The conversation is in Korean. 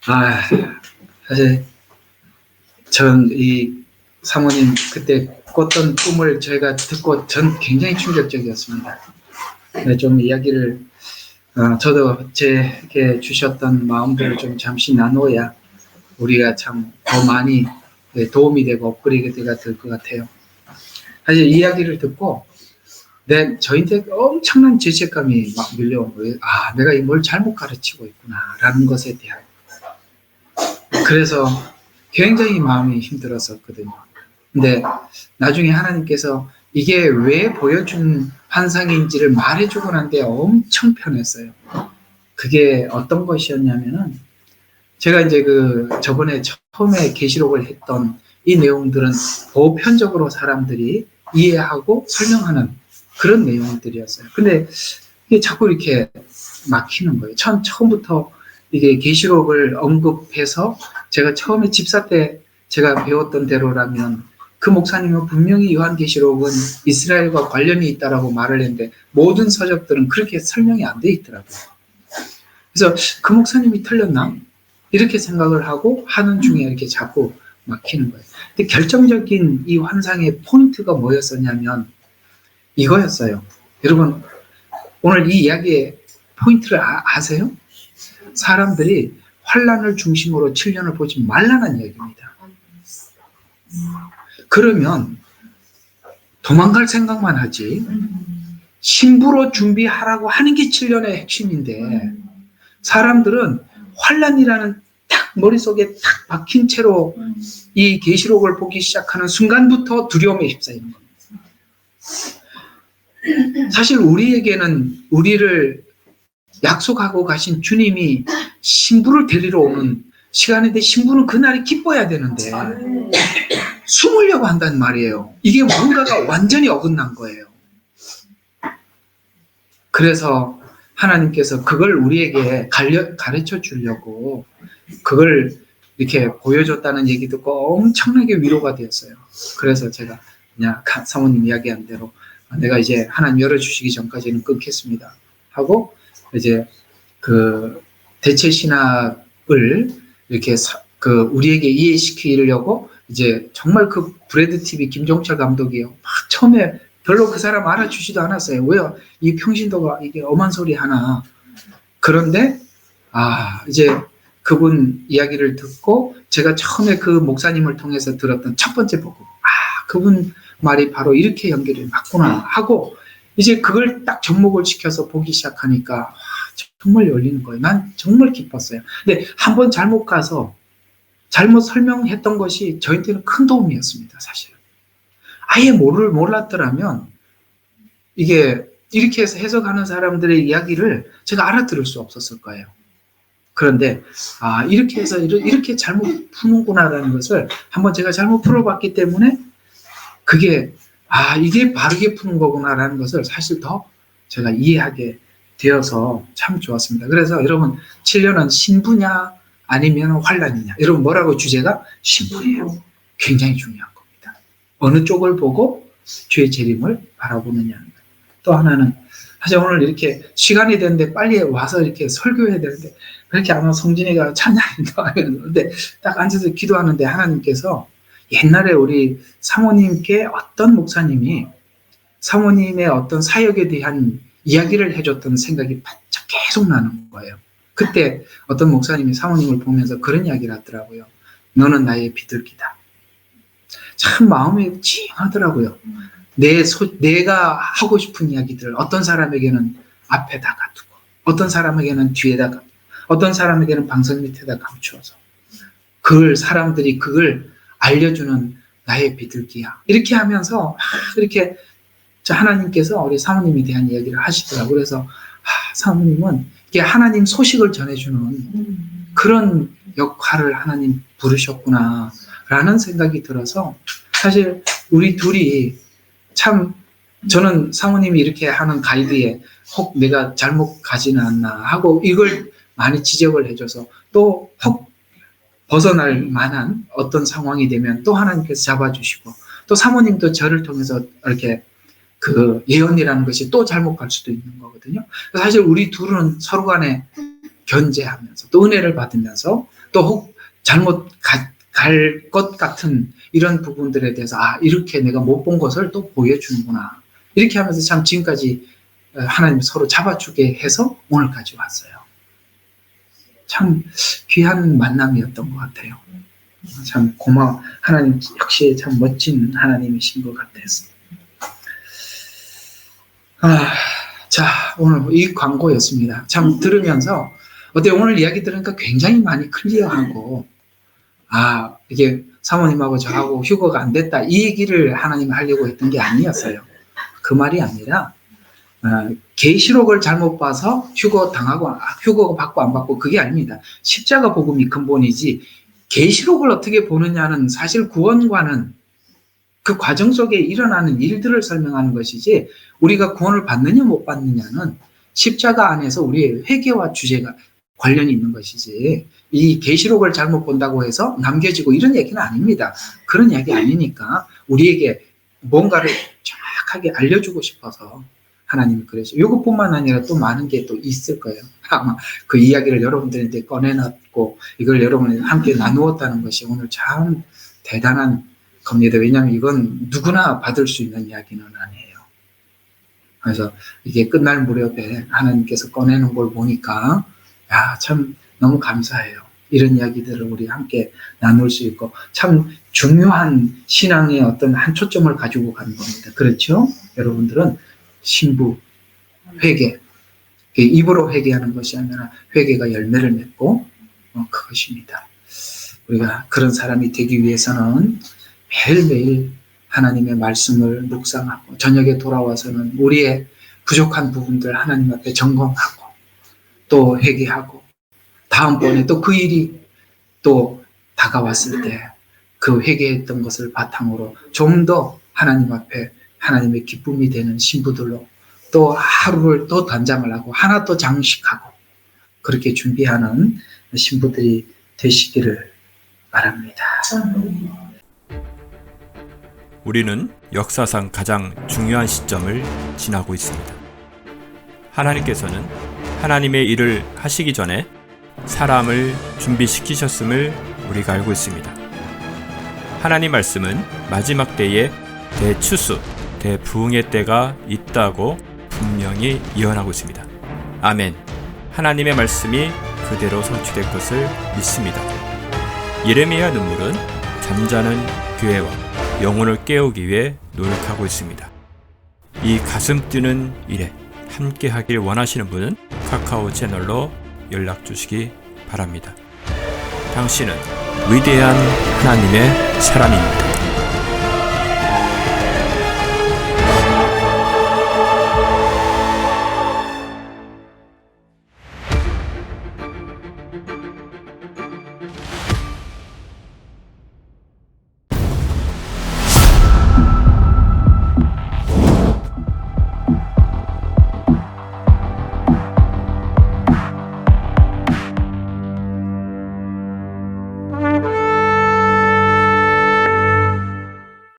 아, 사실 전 이 사모님 그때 꿨던 꿈을 저희가 듣고 전 굉장히 충격적이었습니다. 네, 좀 이야기를 저도 제게 주셨던 마음들을 좀 잠시 나눠야 우리가 참 더 많이 도움이 되고 업그레이드가 될 것 같아요. 사실 이야기를 듣고 저희한테 엄청난 죄책감이 막 밀려온 거예요. 내가 뭘 잘못 가르치고 있구나라는 것에 대한. 그래서 굉장히 마음이 힘들었었거든요. 근데 나중에 하나님께서 이게 왜 보여준 환상인지를 말해주고 난 게 엄청 편했어요. 그게 어떤 것이었냐면은 제가 이제 저번에 처음에 계시록을 했던 이 내용들은 보편적으로 사람들이 이해하고 설명하는 그런 내용들이었어요. 근데 이게 자꾸 이렇게 막히는 거예요. 처음부터 이게 계시록을 언급해서 제가 처음에 집사 때 제가 배웠던 대로라면 그 목사님은 분명히 요한계시록은 이스라엘과 관련이 있다라고 말을 했는데 모든 서적들은 그렇게 설명이 안 돼 있더라고요. 그래서 그 목사님이 틀렸나? 이렇게 생각을 하고 하는 중에 이렇게 자꾸 막히는 거예요. 근데 결정적인 이 환상의 포인트가 뭐였었냐면 이거였어요. 여러분 오늘 이 이야기의 포인트를 아세요? 사람들이 환란을 중심으로 7년을 보지 말라는 이야기입니다. 그러면 도망갈 생각만 하지 신부로 준비하라고 하는 게 7년의 핵심인데 사람들은 환란이라는 딱 머릿속에 딱 박힌 채로 이 계시록을 보기 시작하는 순간부터 두려움에 휩싸이는 겁니다. 사실 우리에게는 우리를 약속하고 가신 주님이 신부를 데리러 오는 시간인데 신부는 그날이 기뻐야 되는데 숨으려고 한단 말이에요. 이게 뭔가가 완전히 어긋난 거예요. 그래서 하나님께서 그걸 우리에게 가르쳐 주려고 그걸 이렇게 보여줬다는 얘기 듣고 엄청나게 위로가 되었어요. 그래서 제가 그냥 사모님 이야기한 대로 내가 이제 하나님 열어주시기 전까지는 끊겠습니다 하고 이제 대체 신학을 이렇게 우리에게 이해시키려고 이제 정말 브래드 TV 김종철 감독이요. 막 처음에 별로 그 사람 알아주지도 않았어요. 왜요? 이 평신도가 이게 엄한 소리 하나. 그런데 이제 그분 이야기를 듣고 제가 처음에 그 목사님을 통해서 들었던 첫 번째 복음. 그분 말이 바로 이렇게 연결이 맞구나 하고 이제 그걸 딱 접목을 시켜서 보기 시작하니까 정말 열리는 거예요. 난 정말 기뻤어요. 근데 한번 잘못 가서 잘못 설명했던 것이 저희한테는 큰 도움이었습니다. 사실은. 아예 몰랐더라면 이게 이렇게 해서 해석하는 사람들의 이야기를 제가 알아들을 수 없었을 거예요. 그런데 이렇게 해서 이렇게 잘못 푸는구나라는 것을 한번 제가 잘못 풀어봤기 때문에 그게 이게 바르게 푸는 거구나라는 것을 사실 더 제가 이해하게 되어서 참 좋았습니다. 그래서 여러분 7년은 신부냐 아니면 환란이냐. 여러분 뭐라고 주제가? 신부예요. 굉장히 중요한 겁니다. 어느 쪽을 보고 주의 재림을 바라보느냐. 또 하나는 사실 오늘 이렇게 시간이 됐는데 빨리 와서 이렇게 설교해야 되는데 그렇게 아마 성진이가 찬양인도 하는데 딱 앉아서 기도하는데 하나님께서 옛날에 우리 사모님께 어떤 목사님이 사모님의 어떤 사역에 대한 이야기를 해줬던 생각이 바짝 계속 나는 거예요. 그때 어떤 목사님이 사모님을 보면서 그런 이야기를 하더라고요. 너는 나의 비둘기다. 참 마음이 찡하더라고요. 내가 하고 싶은 이야기들을 어떤 사람에게는 앞에다가 두고 어떤 사람에게는 뒤에다가 어떤 사람에게는 방석 밑에다 감추어서 사람들이 그걸 알려주는 나의 비둘기야. 이렇게 하면서 이렇게 하나님께서 우리 사모님에 대한 이야기를 하시더라고요. 그래서 사모님은 이게 하나님 소식을 전해주는 그런 역할을 하나님 부르셨구나 라는 생각이 들어서 사실 우리 둘이 참 저는 사모님이 이렇게 하는 가이드에 혹 내가 잘못 가지는 않나 하고 이걸 많이 지적을 해줘서 또 혹 벗어날 만한 어떤 상황이 되면 또 하나님께서 잡아주시고 또 사모님도 저를 통해서 이렇게 그 예언이라는 것이 또 잘못 갈 수도 있는 거거든요. 사실 우리 둘은 서로 간에 견제하면서 또 은혜를 받으면서 또 혹 잘못 갈 것 같은 이런 부분들에 대해서 이렇게 내가 못 본 것을 또 보여주는구나. 이렇게 하면서 참 지금까지 하나님 서로 잡아주게 해서 오늘까지 왔어요. 참 귀한 만남이었던 것 같아요. 참 고마워. 하나님 역시 참 멋진 하나님이신 것 같아서. 자, 오늘 이 광고였습니다. 참 들으면서 어때 오늘 이야기 들으니까 굉장히 많이 클리어하고 이게 사모님하고 저하고 휴거가 안 됐다 이 얘기를 하나님 하려고 했던 게 아니었어요. 그 말이 아니라 계시록을 잘못 봐서 휴거 당하고 휴거 받고 안 받고 그게 아닙니다. 십자가 복음이 근본이지 계시록을 어떻게 보느냐는 사실 구원과는 그 과정 속에 일어나는 일들을 설명하는 것이지 우리가 구원을 받느냐 못 받느냐는 십자가 안에서 우리의 회개와 주제가 관련이 있는 것이지 이 계시록을 잘못 본다고 해서 남겨지고 이런 얘기는 아닙니다. 그런 이야기 아니니까 우리에게 뭔가를 정확하게 알려주고 싶어서 하나님이 그러죠. 이것뿐만 아니라 또 많은 게 또 있을 거예요. 아마 그 이야기를 여러분들한테 꺼내놨고 이걸 여러분이 함께 나누었다는 것이 오늘 참 대단한 겁니다. 왜냐하면 이건 누구나 받을 수 있는 이야기는 아니에요. 그래서 이게 끝날 무렵에 하나님께서 꺼내는 걸 보니까 참 너무 감사해요. 이런 이야기들을 우리 함께 나눌 수 있고 참 중요한 신앙의 어떤 한 초점을 가지고 가는 겁니다. 그렇죠? 여러분들은 신부, 회개, 입으로 회개하는 것이 아니라 회개가 열매를 맺고 그것입니다. 우리가 그런 사람이 되기 위해서는 매일매일 하나님의 말씀을 묵상하고 저녁에 돌아와서는 우리의 부족한 부분들 하나님 앞에 점검하고 또 회개하고 다음번에 또 그 일이 또 다가왔을 때 그 회개했던 것을 바탕으로 좀 더 하나님 앞에 하나님의 기쁨이 되는 신부들로 또 하루를 또 단장을 하고 하나 또 장식하고 그렇게 준비하는 신부들이 되시기를 바랍니다. 우리는 역사상 가장 중요한 시점을 지나고 있습니다. 하나님께서는 하나님의 일을 하시기 전에 사람을 준비시키셨음을 우리가 알고 있습니다. 하나님 말씀은 마지막 때에 대추수, 대부흥의 때가 있다고 분명히 예언하고 있습니다. 아멘. 하나님의 말씀이 그대로 성취될 것을 믿습니다. 예레미야 눈물은 잠자는 교회와 영혼을 깨우기 위해 노력하고 있습니다. 이 가슴 뛰는 일에 함께 하길 원하시는 분은 카카오 채널로 연락 주시기 바랍니다. 당신은 위대한 하나님의 사람입니다.